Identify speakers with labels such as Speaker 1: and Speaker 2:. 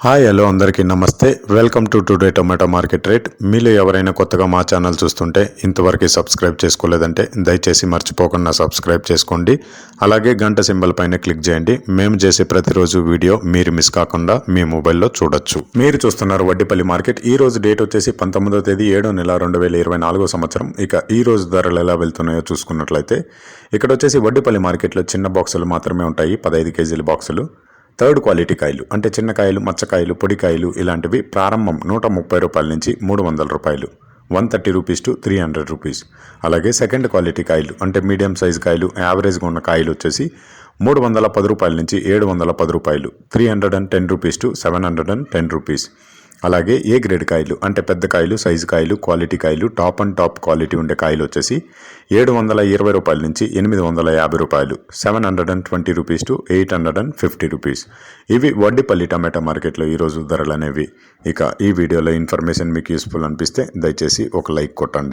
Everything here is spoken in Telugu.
Speaker 1: హాయ్ హలో అందరికీ నమస్తే. Welcome to today tomato market rate. మీలో ఎవరైనా కొత్తగా మా ఛానల్ చూస్తుంటే ఇంతవరకు సబ్స్క్రైబ్ చేసుకోలేదంటే దయచేసి మర్చిపోకుండా సబ్స్క్రైబ్ చేసుకోండి. అలాగే గంట సింబల్ పైన క్లిక్ చేయండి. మేము చేసే ప్రతిరోజు వీడియో మీరు మిస్ కాకుండా మీ మొబైల్లో చూడొచ్చు. మీరు చూస్తున్నారు వడ్డిపల్లి మార్కెట్. ఈ రోజు డేట్ వచ్చేసి 19వ తేదీ 7వ నెల 2024 సంవత్సరం. ఇక ఈ రోజు ధరలు ఎలా వెళ్తున్నాయో చూసుకున్నట్లయితే ఇక్కడ వచ్చేసి వడ్డిపల్లి మార్కెట్లో చిన్న బాక్సులు మాత్రమే ఉంటాయి, 15 కేజీల బాక్సులు. థర్డ్ క్వాలిటీ కాయలు అంటే చిన్నకాయలు, మచ్చకాయలు, పొడికాయలు ఇలాంటివి ప్రారంభం 130 రూపాయల నుంచి 300 రూపాయలు, 130 రూపీస్ టు 300 రూపీస్. అలాగే సెకండ్ క్వాలిటీ కాయలు అంటే మీడియం సైజ్ కాయలు, యావరేజ్గా ఉన్న కాయలు వచ్చేసి 310 రూపాయల నుంచి 710 రూపాయలు, 310 రూపీస్ టు 710 రూపీస్. అలాగే ఏ గ్రేడ్ కాయలు అంటే పెద్ద కాయలు, సైజు కాయలు, క్వాలిటీ కాయలు, టాప్ అండ్ టాప్ క్వాలిటీ ఉండే కాయలు వచ్చేసి 720 రూపాయల నుంచి 850 రూపాయలు, 720 రూపీస్ టు 850 రూపీస్. ఇవి వడ్డిపల్లి టమాటా మార్కెట్లో ఈరోజు ధరలు అనేవి. ఇక ఈ వీడియోలో ఇన్ఫర్మేషన్ మీకు యూస్ఫుల్ అనిపిస్తే దయచేసి ఒక లైక్ కొట్టండి.